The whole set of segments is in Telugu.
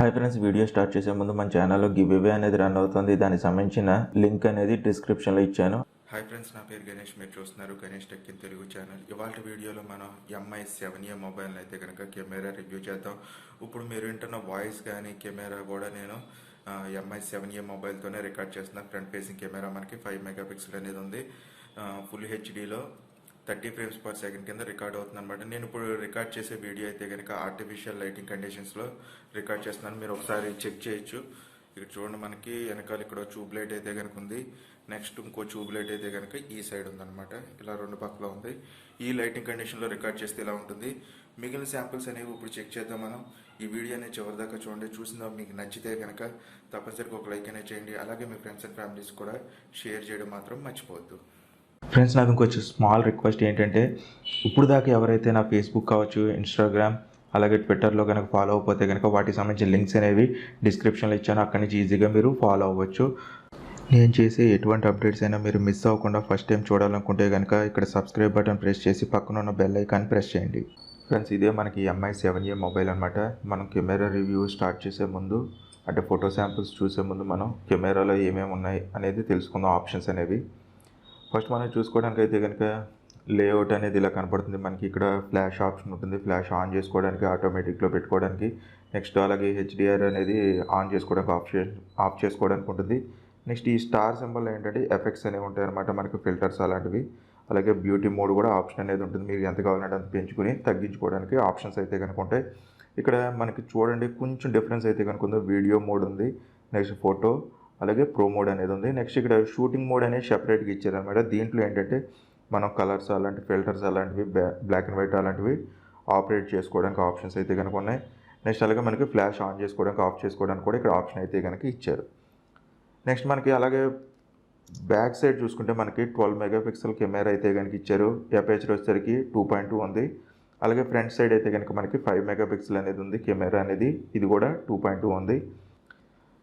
హాయ్ ఫ్రెండ్స్, వీడియో స్టార్ట్ చేసే ముందు మన ఛానల్లో గివ్వే అనేది రన్ అవుతుంది. దానికి సంబంధించిన లింక్ అనేది డిస్క్రిప్షన్లో ఇచ్చాను. హాయ్ ఫ్రెండ్స్, నా పేరు గణేష్. మీరు చూస్తున్నారు Ganesh tech in Telugu channel. ఇవాళ వీడియోలో మనం ఎంఐ 7A మొబైల్ అయితే కనుక కెమెరా రివ్యూ చేద్దాం. ఇప్పుడు మీరు వింటున్న వాయిస్ కానీ కెమెరా కూడా నేను ఎంఐ 7A మొబైల్తోనే రికార్డ్ చేస్తున్నా. ఫ్రంట్ ఫేసింగ్ కెమెరా మనకి 5 మెగాపిక్సెల్ అనేది ఉంది. ఫుల్ హెచ్డీలో 30 ఫ్రేమ్స్ పర్ సెకండ్ కింద రికార్డ్ అవుతుంది అనమాట. నేను ఇప్పుడు రికార్డ్ చేసే వీడియో అయితే కనుక ఆర్టిఫిషియల్ లైటింగ్ కండిషన్స్లో రికార్డ్ చేస్తున్నాను. మీరు ఒకసారి చెక్ చేయొచ్చు. ఇక్కడ చూడండి, మనకి వెనకాల ఇక్కడ ట్యూబ్ లైట్ అయితే కనుక ఉంది. నెక్స్ట్ ఇంకో ట్యూబ్ లైట్ అయితే కనుక ఈ సైడ్ ఉందన్నమాట. ఇలా రెండు పక్కల ఉంది. ఈ లైటింగ్ కండిషన్లో రికార్డ్ చేస్తే ఇలా ఉంటుంది. మిగిలిన శాంపిల్స్ అనేవి ఇప్పుడు చెక్ చేద్దాం మనం. ఈ వీడియో అనేది చివరిదాకా చూడండి. చూసిందా మీకు నచ్చితే కనుక తప్పనిసరిగా ఒక లైక్ అనేది చేయండి. అలాగే మీ ఫ్రెండ్స్ అండ్ ఫ్యామిలీస్ కూడా షేర్ చేయడం మాత్రం మర్చిపోవద్దు. ఫ్రెండ్స్, నాకు ఇంకొంచెం స్మాల్ రిక్వెస్ట్ ఏంటంటే, ఇప్పుడు దాకా ఎవరైతే నా ఫేస్బుక్ కావచ్చు, ఇన్స్టాగ్రామ్ అలాగే ట్విట్టర్లో కనుక ఫాలో అవ్వకపోతే కనుక వాటికి సంబంధించిన లింక్స్ అనేవి డిస్క్రిప్షన్లో ఇచ్చాను. అక్కడి నుంచి ఈజీగా మీరు ఫాలో అవ్వచ్చు. నేను చేసే ఎటువంటి అప్డేట్స్ అయినా మీరు మిస్ అవ్వకుండా ఫస్ట్ టైం చూడాలనుకుంటే కనుక ఇక్కడ సబ్స్క్రైబ్ బటన్ ప్రెస్ చేసి పక్కన ఉన్న బెల్ ఐకాన్ ప్రెస్ చేయండి. ఫ్రెండ్స్, ఇదే మనకి ఎంఐ 7A మొబైల్ అనమాట. మనం కెమెరా రివ్యూ స్టార్ట్ చేసే ముందు, అంటే ఫోటో శాంపిల్స్ చూసే ముందు మనం కెమెరాలో ఏమేమి ఉన్నాయి అనేది తెలుసుకుందాం. ఆప్షన్స్ అనేవి ఫస్ట్ మనం చూసుకోవడానికి అయితే కనుక లేఅవుట్ అనేది ఇలా కనపడుతుంది. మనకి ఇక్కడ ఫ్లాష్ ఆప్షన్ ఉంటుంది. ఫ్లాష్ ఆన్ చేసుకోవడానికి, ఆటోమేటిక్లో పెట్టుకోవడానికి, నెక్స్ట్ అలాగే హెచ్డిఆర్ అనేది ఆన్ చేసుకోవడానికి, ఆఫ్ చేసుకోవడానికి ఉంటుంది. నెక్స్ట్ ఈ స్టార్ సింబల్ ఏంటంటే ఎఫెక్ట్స్ అనేవి ఉంటాయి అనమాట. మనకి ఫిల్టర్స్ అలాంటివి, అలాగే బ్యూటీ మోడ్ కూడా ఆప్షన్ అనేది ఉంటుంది. మీరు ఎంత కావాలంటే అంత పెంచుకుని తగ్గించుకోవడానికి ఆప్షన్స్ అయితే కనుక ఉంటాయి. ఇక్కడ మనకి చూడండి కొంచెం డిఫరెన్స్ అయితే కనుక ఉంది. వీడియో మోడ్ ఉంది, నెక్స్ట్ ఫోటో అలాగే ప్రో మోడ్ అనేది ఉంది. నెక్స్ట్ ఇక్కడ షూటింగ్ మోడ్ అనేది సెపరేట్గా ఇచ్చారనమాట. దీంట్లో ఏంటంటే మనం కలర్స్ అలాంటి ఫిల్టర్స్ అలాంటివి, బ్లాక్ అండ్ వైట్ అలాంటివి ఆపరేట్ చేసుకోవడానికి ఆప్షన్స్ అయితే కనుక ఉన్నాయి. నెక్స్ట్ అలాగే మనకి ఫ్లాష్ ఆన్ చేసుకోవడానికి, ఆఫ్ చేసుకోవడానికి కూడా ఇక్కడ ఆప్షన్ అయితే కనుక ఇచ్చారు. నెక్స్ట్ మనకి అలాగే బ్యాక్ సైడ్ చూసుకుంటే మనకి 12 మెగాపిక్సెల్ కెమెరా అయితే కనుక ఇచ్చారు. అపేచర్ వచ్చేసరికి 2.2 ఉంది. అలాగే ఫ్రంట్ సైడ్ అయితే కనుక మనకి 5 మెగాపిక్సెల్ అనేది ఉంది కెమెరా అనేది. ఇది కూడా 2.2 ఉంది.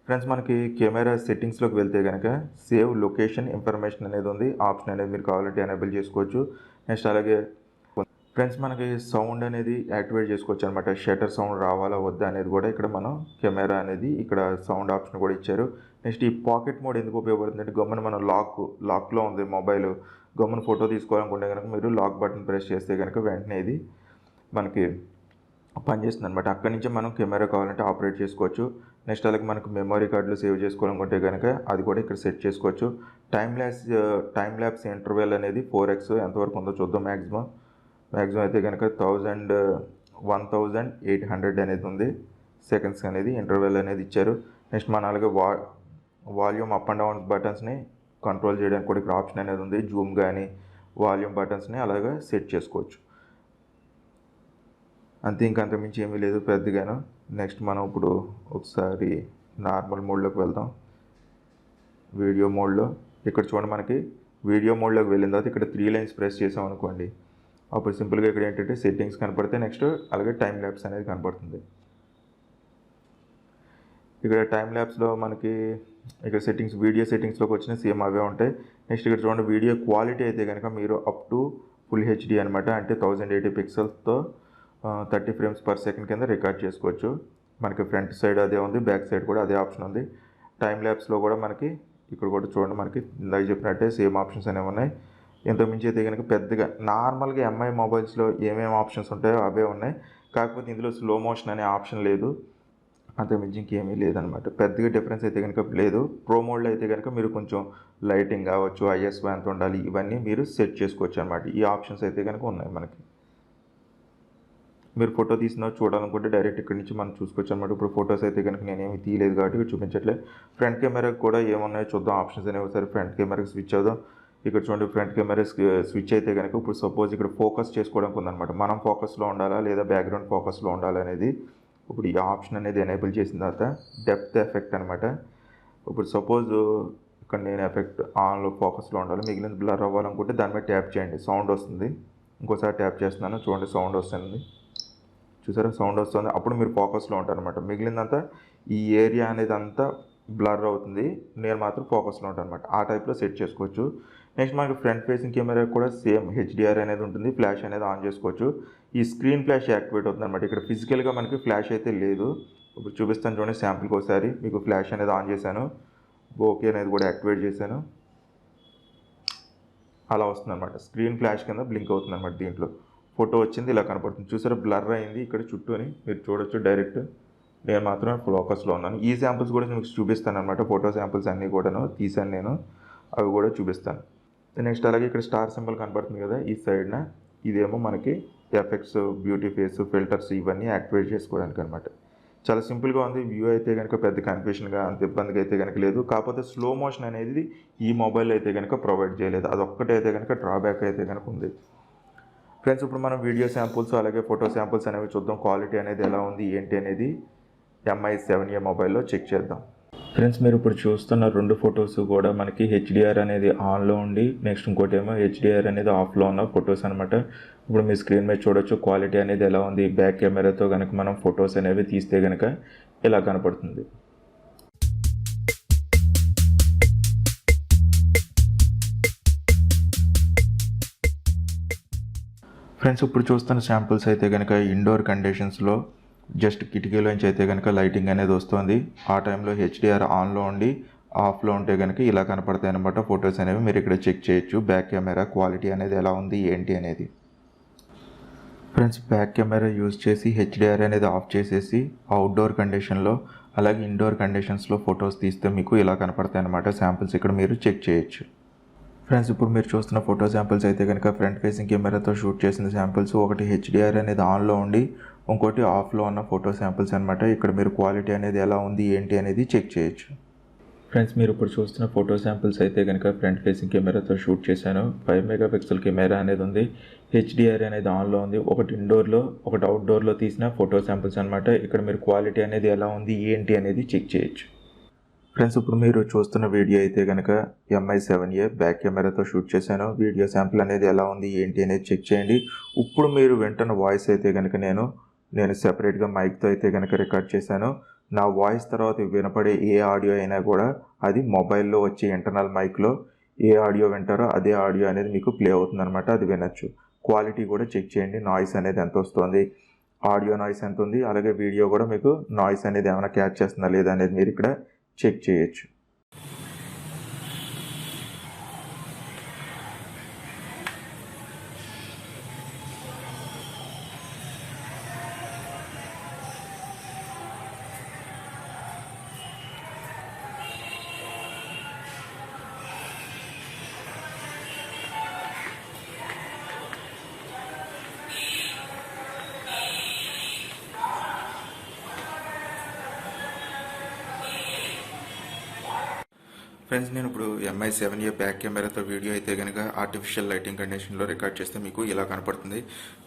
ఫ్రెండ్స్, మనకి కెమెరా సెట్టింగ్స్లోకి వెళ్తే కనుక సేవ్ లొకేషన్ ఇన్ఫర్మేషన్ అనేది ఉంది. ఆప్షన్ అనేది మీరు కావాలంటే ఎనేబుల్ చేసుకోవచ్చు. నెక్స్ట్ అలాగే ఫ్రెండ్స్ మనకి సౌండ్ అనేది యాక్టివేట్ చేసుకోవచ్చు అనమాట. షటర్ సౌండ్ రావాలా వద్దా అనేది కూడా ఇక్కడ మనం కెమెరా అనేది ఇక్కడ సౌండ్ ఆప్షన్ కూడా ఇచ్చారు. నెక్స్ట్ ఈ పాకెట్ మోడ్ ఎందుకు ఉపయోగపడుతుంది అంటే, గమ్మున మనం లాక్లో ఉంది మొబైల్, గమ్మున ఫోటో తీసుకోవాలనుకుంటే కనుక మీరు లాక్ బటన్ ప్రెస్ చేస్తే కనుక వెంటనే ఇది మనకి పనిచేస్తుంది అనమాట. అక్కడి నుంచి మనం కెమెరా కావాలంటే ఆపరేట్ చేసుకోవచ్చు. నెక్స్ట్ అలాగే మనకు మెమరీ కార్డులు సేవ్ చేసుకోవాలనుకుంటే కనుక అది కూడా ఇక్కడ సెట్ చేసుకోవచ్చు. టైం ల్యాప్స్ ఇంటర్వెల్ అనేది 4x ఎంతవరకు ఉందో చూద్దాం. మ్యాక్సిమం అయితే కనుక 1800 అనేది ఉంది సెకండ్స్ అనేది ఇంటర్వెల్ అనేది ఇచ్చారు. నెక్స్ట్ మన అలాగే వాల్యూమ్ అప్ అండ్ డౌన్ బటన్స్ని కంట్రోల్ చేయడానికి కూడా ఇక్కడ ఆప్షన్ అనేది ఉంది. జూమ్ కానీ వాల్యూమ్ బటన్స్ని అలాగే సెట్ చేసుకోవచ్చు. అంతే, ఇంకంతకుమించి ఏమీ లేదు పెద్దగాను. నెక్స్ట్ మనం ఇప్పుడు ఒకసారి నార్మల్ మోడ్లోకి వెళ్దాం. వీడియో మోడ్లో ఇక్కడ చూడండి, మనకి వీడియో మోడ్లోకి వెళ్ళిన తర్వాత ఇక్కడ 3 లైన్స్ ప్రెస్ చేసాం అనుకోండి, అప్పుడు సింపుల్గా ఇక్కడ ఏంటంటే సెట్టింగ్స్ కనపడతాయి. నెక్స్ట్ అలాగే టైం ల్యాప్స్ అనేది కనపడుతుంది. ఇక్కడ టైం ల్యాప్స్లో మనకి ఇక్కడ సెట్టింగ్స్, వీడియో సెట్టింగ్స్లోకి వచ్చిన సేమ్ అవే ఉంటాయి. నెక్స్ట్ ఇక్కడ చూడండి, వీడియో క్వాలిటీ అయితే కనుక మీరు అప్ టు ఫుల్ హెచ్డీ అనమాట, అంటే 1080 పిక్సెల్స్తో 30 ఫ్రేమ్స్ పర్ సెకండ్ కింద రికార్డ్ చేసుకోవచ్చు. మనకి ఫ్రంట్ సైడ్ అదే ఉంది, బ్యాక్ సైడ్ కూడా అదే ఆప్షన్ ఉంది. టైం ల్యాప్స్లో కూడా మనకి ఇక్కడ కూడా చూడండి, మనకి ఇందాక చెప్పినట్టే సేమ్ ఆప్షన్స్ అనేవి ఉన్నాయి. ఇంతకుమించి అయితే కనుక పెద్దగా నార్మల్గా ఎంఐ మొబైల్స్లో ఏమేమి ఆప్షన్స్ ఉంటాయో అవే ఉన్నాయి. కాకపోతే ఇందులో స్లో మోషన్ అనే ఆప్షన్ లేదు. అంతకుమించి ఇంకేమీ లేదనమాట. పెద్దగా డిఫరెన్స్ అయితే కనుక లేదు. ప్రో మోడ్లో అయితే కనుక మీరు కొంచెం లైటింగ్ కావచ్చు, ISO ఎంత ఉండాలి, ఇవన్నీ మీరు సెట్ చేసుకోవచ్చు అనమాట. ఈ ఆప్షన్స్ అయితే కనుక ఉన్నాయి మనకి. మీరు ఫోటో తీసినా చూడాలనుకుంటే డైరెక్ట్ ఇక్కడ నుంచి మనం చూసుకోవచ్చు అనమాట. ఇప్పుడు ఫొటోస్ అయితే కనుక నేనేమి తీయలేదు కాబట్టి ఇక్కడ చూపించట్లేదు. ఫ్రంట్ కెమెరాకి కూడా ఏమున్నాయో చూద్దాం. ఆప్షన్స్ అనేవి ఒకసారి ఫ్రంట్ కెమెరాకి స్విచ్ అవుదాం. ఇక్కడ చూడండి, ఫ్రంట్ కెమెరా స్విచ్ అయితే కనుక ఇప్పుడు సపోజ్ ఇక్కడ ఫోకస్ చేసుకోవడానికి ఉందన్నమాట. మనం ఫోకస్లో ఉండాలా లేదా బ్యాక్గ్రౌండ్ ఫోకస్లో ఉండాలా అనేది ఇప్పుడు ఈ ఆప్షన్ అనేది ఎనేబుల్ చేసిన తర్వాత డెప్త్ ఎఫెక్ట్ అనమాట. ఇప్పుడు సపోజ్ ఇక్కడ నేను ఎఫెక్ట్ ఆన్లో ఫోకస్లో ఉండాలి, మిగిలిన బ్లర్ అవ్వాలనుకుంటే దాని మీద ట్యాప్ చేయండి, సౌండ్ వస్తుంది. ఇంకోసారి ట్యాప్ చేస్తున్నాను, చూడండి సౌండ్ వస్తుంది. చూసారా, సౌండ్ వస్తుంది. అప్పుడు మీరు ఫోకస్లో ఉంటారనమాట. మిగిలిందంతా ఈ ఏరియా అనేది అంతా బ్లర్ అవుతుంది, నేను మాత్రం ఫోకస్లో ఉంటాను అనమాట. ఆ టైప్లో సెట్ చేసుకోవచ్చు. నెక్స్ట్ మనకి ఫ్రంట్ ఫేసింగ్ కెమెరా కూడా సేమ్ హెచ్డిఆర్ అనేది ఉంటుంది. ఫ్లాష్ అనేది ఆన్ చేసుకోవచ్చు. ఈ స్క్రీన్ ఫ్లాష్ యాక్టివేట్ అవుతుంది అనమాట. ఇక్కడ ఫిజికల్గా మనకి ఫ్లాష్ అయితే లేదు, ఇప్పుడు చూపిస్తాను చూడండి శాంపుల్కి ఒకసారి. మీకు ఫ్లాష్ అనేది ఆన్ చేశాను, ఓకే అనేది కూడా యాక్టివేట్ చేశాను. అలా వస్తుంది అనమాట, స్క్రీన్ ఫ్లాష్ కింద బ్లింక్ అవుతుంది అనమాట. దీంట్లో ఫోటో వచ్చింది, ఇలా కనపడుతుంది. చూసారా బ్లర్ అయింది ఇక్కడ చుట్టూని, మీరు చూడొచ్చు డైరెక్ట్. నేను మాత్రం ఫోకస్లో ఉన్నాను. ఈ శాంపుల్స్ కూడా మీకు చూపిస్తాను అనమాట. ఫోటో శాంపుల్స్ అన్నీ కూడాను తీసాను నేను, అవి కూడా చూపిస్తాను. నెక్స్ట్ అలాగే ఇక్కడ స్టార్ సింబల్ కనపడుతుంది కదా ఈ సైడ్న, ఇదేమో మనకి ఎఫెక్ట్స్, బ్యూటీ ఫేస్, ఫిల్టర్స్ ఇవన్నీ యాక్టివేట్ చేసుకోవడానికి అనమాట. చాలా సింపుల్గా ఉంది. వ్యూ అయితే కనుక పెద్ద కన్ఫ్యూషన్గా అంత ఇబ్బందిగా అయితే కనుక లేదు. కాకపోతే స్లో మోషన్ అనేది ఈ మొబైల్ అయితే కనుక ప్రొవైడ్ చేయలేదు. అదొక్కటే అయితే కనుక డ్రాబ్యాక్ అయితే కనుక ఉంది. ఫ్రెండ్స్ ఇప్పుడు మనం వీడియో శాంపుల్స్ అలాగే ఫోటో శాంపుల్స్ అనేవి చూద్దాం. క్వాలిటీ అనేది ఎలా ఉంది ఏంటి అనేది MI 7A మొబైల్లో చెక్ చేద్దాం. ఫ్రెండ్స్ మీరు ఇప్పుడు చూస్తున్న 2 ఫొటోస్ కూడా మనకి హెచ్డిఆర్ అనేది ఆన్లో ఉండి, నెక్స్ట్ ఇంకోటి ఏమో హెచ్డిఆర్ అనేది ఆఫ్లో ఉన్న ఫొటోస్ అనమాట. ఇప్పుడు మీ స్క్రీన్ మీద చూడొచ్చు క్వాలిటీ అనేది ఎలా ఉంది. బ్యాక్ కెమెరాతో కనుక మనం ఫొటోస్ అనేవి తీస్తే కనుక ఇలా కనపడుతుంది. ఫ్రెండ్స్ ఇప్పుడు చూస్తున్న శాంపుల్స్ అయితే కనుక ఇండోర్ కండిషన్స్లో జస్ట్ కిటికీలోంచి అయితే కనుక లైటింగ్ అనేది వస్తుంది. ఆ టైంలో హెచ్డిఆర్ ఆన్లో ఉండి ఆఫ్లో ఉంటే కనుక ఇలా కనపడతాయి అనమాట ఫొటోస్ అనేవి. మీరు ఇక్కడ చెక్ చేయొచ్చు బ్యాక్ కెమెరా క్వాలిటీ అనేది ఎలా ఉంది ఏంటి అనేది. ఫ్రెండ్స్ బ్యాక్ కెమెరా యూజ్ చేసి హెచ్డిఆర్ అనేది ఆఫ్ చేసేసి అవుట్డోర్ కండిషన్లో అలాగే ఇండోర్ కండిషన్స్లో ఫొటోస్ తీస్తే మీకు ఇలా కనపడతాయి అనమాట శాంపుల్స్. ఇక్కడ మీరు చెక్ చేయొచ్చు. ఫ్రెండ్స్ ఇప్పుడు మీరు చూస్తున్న ఫోటో శాంపుల్స్ అయితే కనుక ఫ్రంట్ ఫేసింగ్ కెమెరాతో షూట్ చేసిన శాంపుల్స్. ఒకటి హెచ్డిఆర్ అనేది ఆన్లో ఉండి ఇంకోటి ఆఫ్లో ఉన్న ఫోటో శాంపుల్స్ అనమాట. ఇక్కడ మీరు క్వాలిటీ అనేది ఎలా ఉంది ఏంటి అనేది చెక్ చేయొచ్చు. ఫ్రెండ్స్ మీరు ఇప్పుడు చూస్తున్న ఫోటో శాంపుల్స్ అయితే కనుక ఫ్రంట్ ఫేసింగ్ కెమెరాతో షూట్ చేశాను. 5 మెగాపిక్సెల్ కెమెరా అనేది ఉంది. హెచ్డిఆర్ అనేది ఆన్లో ఉంది. ఒకటి ఇండోర్లో ఒకటి అవుట్డోర్లో తీసిన ఫోటో శాంపుల్స్ అనమాట. ఇక్కడ మీరు క్వాలిటీ అనేది ఎలా ఉంది ఏంటి అనేది చెక్ చేయొచ్చు. ఫ్రెండ్స్ ఇప్పుడు మీరు చూస్తున్న వీడియో అయితే కనుక MI 7A బ్యాక్ కెమెరాతో షూట్ చేశాను. వీడియో శాంపుల్ అనేది ఎలా ఉంది ఏంటి అనేది చెక్ చేయండి. ఇప్పుడు మీరు వింటున్న వాయిస్ అయితే కనుక నేను సెపరేట్గా మైక్తో అయితే కనుక రికార్డ్ చేశాను. నా వాయిస్ తర్వాత వినపడే ఏ ఆడియో అయినా కూడా అది మొబైల్లో వచ్చే ఇంటర్నల్ మైక్లో ఏ ఆడియో వింటారో అదే ఆడియో అనేది మీకు ప్లే అవుతుంది అనమాట. అది వినొచ్చు. క్వాలిటీ కూడా చెక్ చేయండి. నాయిస్ అనేది ఎంత వస్తుంది, ఆడియో నాయిస్ ఎంత ఉంది, అలాగే వీడియో కూడా మీకు నాయిస్ అనేది ఏమైనా క్యాచ్ చేస్తుందా లేదా అనేది మీరు ఇక్కడ చెక్ చేయొచ్చు. ఫ్రెండ్స్ నేను ఇప్పుడు MI 7A బ్యాక్ కెమెరాతో వీడియో అయితే కనుక ఆర్టిఫిషియల్ లైటింగ్ కండిషన్లో రికార్డ్ చేస్తే మీకు ఇలా కనపడుతుంది.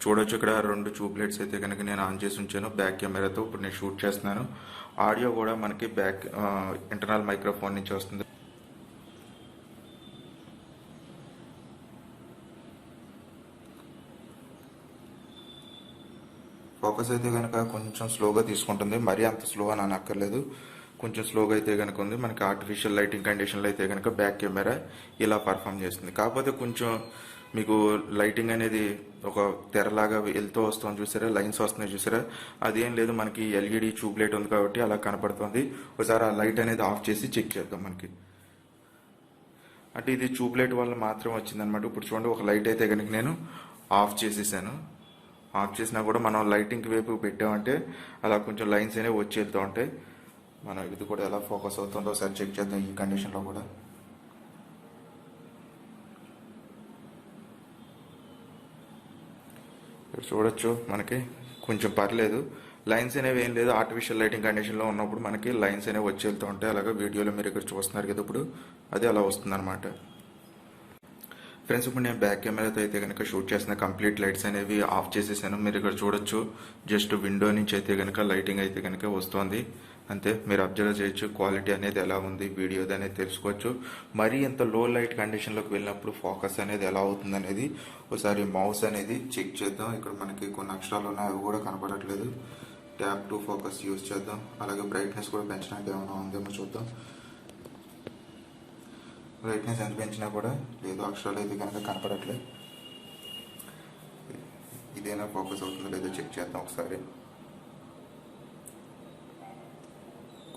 చూడొచ్చు ఇక్కడ 2 ట్యూబ్ లైట్స్ అయితే కనుక నేను ఆన్ చేసి ఉంచాను బ్యాక్ కెమెరాతో. ఇప్పుడు నేను షూట్ చేస్తున్నాను. ఆడియో కూడా మనకి బ్యాక్ ఇంటర్నల్ మైక్రోఫోన్ నుంచి వస్తుంది. ఫోకస్ అయితే కనుక కొంచెం స్లోగా తీసుకుంటుంది. మరీ అంత స్లో అని అనక్కర్లేదు, కొంచెం స్లోగా అయితే కనుక ఉంది. మనకి ఆర్టిఫిషియల్ లైటింగ్ కండిషన్లో అయితే కనుక బ్యాక్ కెమెరా ఇలా పర్ఫామ్ చేస్తుంది. కాకపోతే కొంచెం మీకు లైటింగ్ అనేది ఒక తెరలాగా వెళ్తూ వస్తుంది చూసారా, లైన్స్ వస్తున్నాయి చూసారా, అదేం లేదు మనకి LED ట్యూబ్ లైట్ ఉంది కాబట్టి అలా కనపడుతుంది. ఒకసారి ఆ లైట్ అనేది ఆఫ్ చేసి చెక్ చేద్దాం. మనకి అంటే ఇది ట్యూబ్ లైట్ వల్ల మాత్రం వచ్చిందనమాట. ఇప్పుడు చూడండి ఒక లైట్ అయితే కనుక నేను ఆఫ్ చేసేసాను. ఆఫ్ చేసినా కూడా మనం లైటింగ్ వైపు పెట్టామంటే అలా కొంచెం లైన్స్ అనేవి వచ్చి వెళ్తూ ఉంటాయి. మనం ఇది కూడా ఎలా ఫోకస్ అవుతుందో ఒకసారి చెక్ చేద్దాం ఈ కండిషన్లో కూడా. ఇక్కడ చూడొచ్చు మనకి కొంచెం పర్లేదు, లైన్స్ అనేవి ఏం లేదు. ఆర్టిఫిషియల్ లైటింగ్ కండిషన్లో ఉన్నప్పుడు మనకి లైన్స్ అనేవి వచ్చి వెళ్తూ ఉంటాయి. అలాగే వీడియోలో మీరు ఇక్కడ చూస్తున్నారు కదా ఇప్పుడు అది అలా వస్తుంది అనమాట. ఫ్రెండ్స్ ఇప్పుడు నేను బ్యాక్ కెమెరాతో అయితే కనుక షూట్ చేసిన కంప్లీట్ లైట్స్ అనేవి ఆఫ్ చేసేసాను. మీరు ఇక్కడ చూడొచ్చు జస్ట్ విండో నుంచి అయితే కనుక లైటింగ్ అయితే కనుక వస్తుంది అంతే. మీరు అబ్జర్వ్ చేయొచ్చు క్వాలిటీ అనేది ఎలా ఉంది వీడియోది అనేది తెలుసుకోవచ్చు. మరీ ఇంత లో లైట్ కండిషన్లోకి వెళ్ళినప్పుడు ఫోకస్ అనేది ఎలా అవుతుంది అనేది ఒకసారి మౌస్ అనేది చెక్ చేద్దాం. ఇక్కడ మనకి కొన్ని అక్షరాలు ఉన్నాయి, అవి కూడా కనపడట్లేదు. ట్యాప్ టు ఫోకస్ యూజ్ చేద్దాం. అలాగే బ్రైట్నెస్ కూడా పెంచడానికి ఏమైనా ఉందేమో చూద్దాం. బ్రైట్నెస్ ఎంత పెంచినా కూడా లేదు, అక్షరాలు అయితే కనుక కనపడట్లేదు. ఇదేనా ఫోకస్ అవుతుందో లేదో చెక్ చేద్దాం ఒకసారి.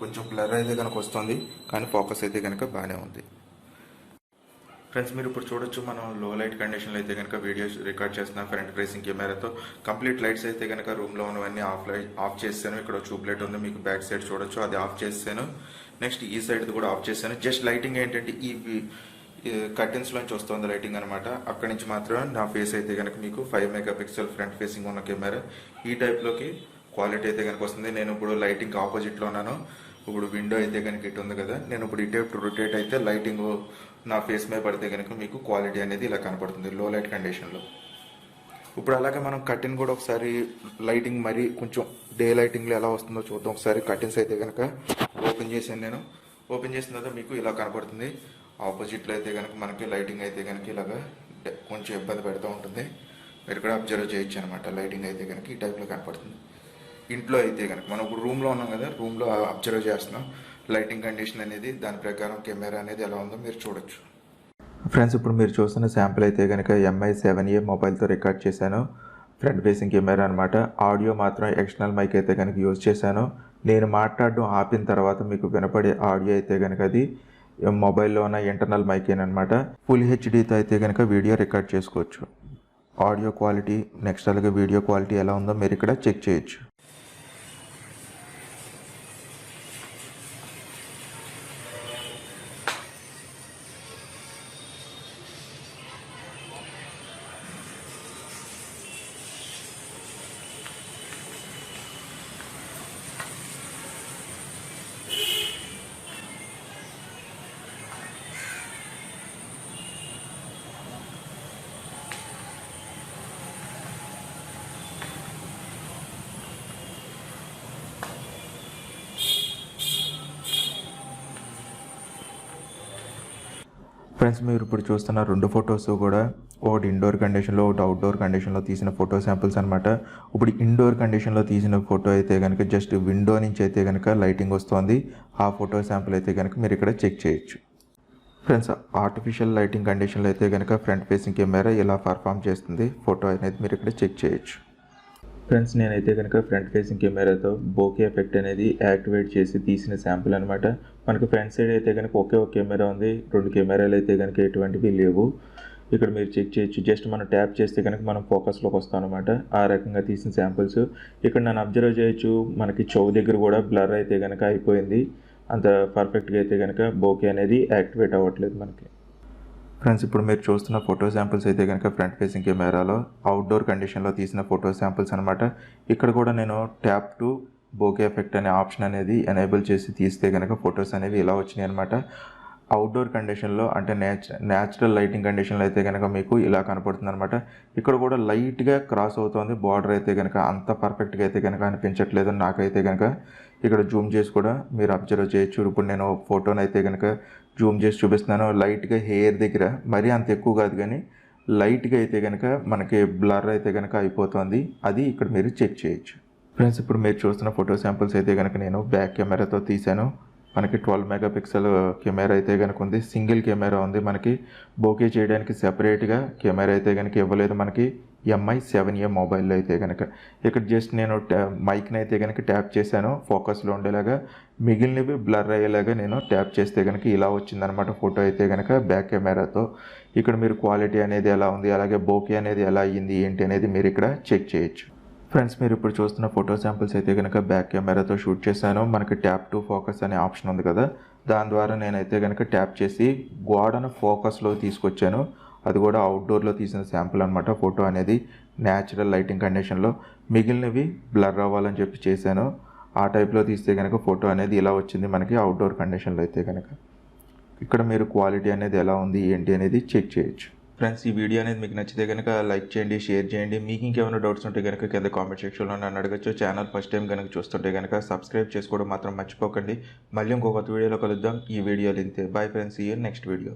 కొంచెం బ్లర్ అయితే కనుక వస్తుంది, కానీ ఫోకస్ అయితే కనుక బాగానే ఉంది. ఫ్రెండ్స్, మీరు ఇప్పుడు చూడొచ్చు, మనం లో లైట్ కండిషన్లో అయితే కనుక వీడియోస్ రికార్డ్ చేస్తున్నాం ఫ్రంట్ ఫేసింగ్ కెమెరాతో. కంప్లీట్ లైట్స్ అయితే కనుక రూమ్లో ఉన్నవన్నీ ఆఫ్ చేశాను. ఇక్కడ ట్యూబ్ లైట్ ఉంది, మీకు బ్యాక్ సైడ్ చూడొచ్చు, అది ఆఫ్ చేశాను. నెక్స్ట్ ఈ సైడ్ కూడా ఆఫ్ చేశాను. జస్ట్ లైటింగ్ ఏంటంటే ఈ కర్టెన్స్లోంచి వస్తుంది లైటింగ్ అనమాట. అక్కడి నుంచి మాత్రం నా ఫేస్ అయితే కనుక మీకు 5 మెగాపిక్సెల్ ఫ్రంట్ ఫేసింగ్ ఉన్న కెమెరా ఈ టైప్లోకి క్వాలిటీ అయితే కనుక వస్తుంది. నేను ఇప్పుడు లైటింగ్ ఆపోజిట్లో ఉన్నాను. ఇప్పుడు విండో అయితే కనుక ఇటు ఉంది కదా, నేను ఇప్పుడు ఇటే రొటేట్ అయితే లైటింగ్ నా ఫేస్ మీద పడితే కనుక మీకు క్వాలిటీ అనేది ఇలా కనపడుతుంది లో లైట్ కండిషన్లో. ఇప్పుడు అలాగే మనం కర్టెన్ కూడా ఒకసారి లైటింగ్ మరి కొంచెం డే లైటింగ్లో ఎలా వస్తుందో చూద్దాం. ఒకసారి కర్టెన్స్ అయితే కనుక ఓపెన్ చేశాను. నేను ఓపెన్ చేసిన తర్వాత మీకు ఇలా కనపడుతుంది. ఆపోజిట్లో అయితే కనుక మనకి లైటింగ్ అయితే కనుక ఇలాగా కొంచెం ఇబ్బంది పెడుతూ ఉంటుంది. మీరు కూడా అబ్జర్వ్ చేయొచ్చు అనమాట. లైటింగ్ అయితే కనుక ఈ టైప్లో కనపడుతుంది. ఇంట్లో అయితే కనుక మనం ఇప్పుడు రూమ్లో ఉన్నాం కదా, రూమ్లో అబ్జర్వ్ చేస్తున్నాం లైటింగ్ కండిషన్ అనేది, దాని ప్రకారం కెమెరా అనేది ఎలా ఉందో మీరు చూడొచ్చు. ఫ్రెండ్స్, ఇప్పుడు మీరు చూస్తున్న శాంపుల్ అయితే కనుక MI 7A మొబైల్తో రికార్డ్ చేశాను. ఫ్రంట్ ఫేసింగ్ కెమెరా అనమాట. ఆడియో మాత్రం ఎక్స్టర్నల్ మైక్ అయితే కనుక యూజ్ చేశాను. నేను మాట్లాడడం ఆపిన తర్వాత మీకు వినపడే ఆడియో అయితే కనుక అది మొబైల్లో ఉన్న ఇంటర్నల్ మైక్ అనమాట. ఫుల్ హెచ్డీతో అయితే కనుక వీడియో రికార్డ్ చేసుకోవచ్చు. ఆడియో క్వాలిటీ నెక్స్ట్ అలాగే వీడియో క్వాలిటీ ఎలా ఉందో మీరు ఇక్కడ చెక్ చేయొచ్చు. ఫ్రెండ్స్, మీరు ఇప్పుడు చూస్తున్న 2 ఫొటోస్ కూడా ఒకటి ఇండోర్ కండిషన్లో ఒకటి అవుట్డోర్ కండిషన్లో తీసిన ఫోటో శాంపిల్స్ అనమాట. ఇప్పుడు ఇండోర్ కండిషన్లో తీసిన ఫోటో అయితే కనుక జస్ట్ విండో నుంచి అయితే కనుక లైటింగ్ వస్తుంది. ఆ ఫోటో శాంపిల్ అయితే కనుక మీరు ఇక్కడ చెక్ చేయొచ్చు. ఫ్రెండ్స్, ఆర్టిఫిషియల్ లైటింగ్ కండిషన్లో అయితే కనుక ఫ్రంట్ ఫేసింగ్ కెమెరా ఇలా పర్ఫామ్ చేస్తుంది. ఫోటో అనేది మీరు ఇక్కడ చెక్ చేయొచ్చు. ఫ్రెండ్స్, నేనైతే కనుక ఫ్రంట్ ఫేసింగ్ కెమెరాతో బోకే ఎఫెక్ట్ అనేది యాక్టివేట్ చేసి తీసిన శాంపుల్ అనమాట. మనకు ఫ్రంట్ సైడ్ అయితే కనుక ఒకే ఒక కెమెరా ఉంది, 2 కెమెరాలు అయితే కనుక ఎటువంటివి లేవు. ఇక్కడ మీరు చెక్ చేయొచ్చు. జస్ట్ మనం ట్యాప్ చేస్తే కనుక మనం ఫోకస్లోకి వస్తాం అనమాట. ఆ రకంగా తీసిన శాంపుల్స్ ఇక్కడ నన్ను అబ్జర్వ్ చేయొచ్చు. మనకి చెవు దగ్గర కూడా బ్లర్ అయితే కనుక అయిపోయింది. అంత పర్ఫెక్ట్గా అయితే కనుక బోకే అనేది యాక్టివేట్ అవ్వట్లేదు మనకి. ఫ్రెండ్స్, ఇప్పుడు మీరు చూస్తున్న ఫోటో శాంపిల్స్ అయితే కనుక ఫ్రంట్ ఫేసింగ్ కెమెరాలో అవుట్డోర్ కండిషన్లో తీసిన ఫోటో శాంపిల్స్ అనమాట. ఇక్కడ కూడా నేను ట్యాప్ టు బోకే ఎఫెక్ట్ అనే ఆప్షన్ అనేది ఎనేబుల్ చేసి తీస్తే కనుక ఫొటోస్ అనేవి ఇలా వచ్చినాయి అనమాట. అవుట్డోర్ కండిషన్లో అంటే న్యాచురల్ లైటింగ్ కండిషన్లో అయితే కనుక మీకు ఇలా కనపడుతుంది అనమాట. ఇక్కడ కూడా లైట్గా క్రాస్ అవుతుంది బార్డర్ అయితే కనుక అంత పర్ఫెక్ట్గా అయితే కనుక అనిపించట్లేదు నాకైతే కనుక. ఇక్కడ జూమ్ చేసి కూడా మీరు అబ్జర్వ్ చేయొచ్చు. ఇప్పుడు నేను ఫోటోని అయితే కనుక జూమ్ చేసి చూపిస్తున్నాను. లైట్గా హెయిర్ దగ్గర మరీ అంత ఎక్కువ కాదు, కానీ లైట్గా అయితే కనుక మనకి బ్లర్ అయితే కనుక అయిపోతుంది. అది ఇక్కడ మీరు చెక్ చేయొచ్చు. ఫ్రెండ్స్, ఇప్పుడు మీరు చూస్తున్న ఫోటో శాంపిల్స్ అయితే కనుక నేను బ్యాక్ కెమెరాతో తీశాను. మనకి 12 మెగాపిక్సెల్ కెమెరా అయితే కనుక ఉంది. సింగిల్ కెమెరా ఉంది. మనకి బోకే చేయడానికి సెపరేట్గా కెమెరా అయితే కనుక ఇవ్వలేదు మనకి MI 7A మొబైల్లో అయితే కనుక. ఇక్కడ జస్ట్ నేను మైక్ని అయితే కనుక ట్యాప్ చేశాను ఫోకస్లో ఉండేలాగా. మిగిలినవి బ్లర్ అయ్యేలాగా నేను ట్యాప్ చేస్తే కనుక ఇలా వచ్చిందనమాట ఫోటో అయితే కనుక బ్యాక్ కెమెరాతో. ఇక్కడ మీరు క్వాలిటీ అనేది ఎలా ఉంది, అలాగే బోకే అనేది ఎలా అయ్యింది ఏంటి అనేది మీరు ఇక్కడ చెక్ చేయొచ్చు. ఫ్రెండ్స్, మీరు ఇప్పుడు చూస్తున్న ఫోటో శాంపిల్స్ అయితే కనుక బ్యాక్ కెమెరాతో షూట్ చేశాను. మనకి ట్యాప్ టు ఫోకస్ అనే ఆప్షన్ ఉంది కదా, దాని ద్వారా నేనైతే కనుక ట్యాప్ చేసి గోడను ఫోకస్లో తీసుకొచ్చాను. అది కూడా అవుట్డోర్లో తీసిన శాంపుల్ అనమాట. ఫోటో అనేది న్యాచురల్ లైటింగ్ కండిషన్లో, మిగిలినవి బ్లర్ అవ్వాలని చెప్పి చేశాను. ఆ టైప్లో తీస్తే కనుక ఫోటో అనేది ఇలా వచ్చింది మనకి అవుట్డోర్ కండిషన్లో అయితే కనుక. ఇక్కడ మీరు క్వాలిటీ అనేది ఎలా ఉంది ఏంటి అనేది చెక్ చేయొచ్చు. ఫ్రెండ్స్, ఈ వీడియో అనేది మీకు నచ్చితే కనుక లైక్ చేయండి, షేర్ చేయండి. మీకు ఇంకేమైనా డౌట్స్ ఉంటే కనుక కింద కామెంట్ సెక్షన్లో నన్ను అడగచ్చు. ఛానల్ ఫస్ట్ టైం కనుక చూస్తుంటే కనుక సబ్స్క్రైబ్ చేసుకోవడం మాత్రం మర్చిపోకండి. మళ్ళీ ఇంకో కొత్త వీడియోలో కలుద్దాం. ఈ వీడియోలు ఇంతే. Bye friends, see you next video.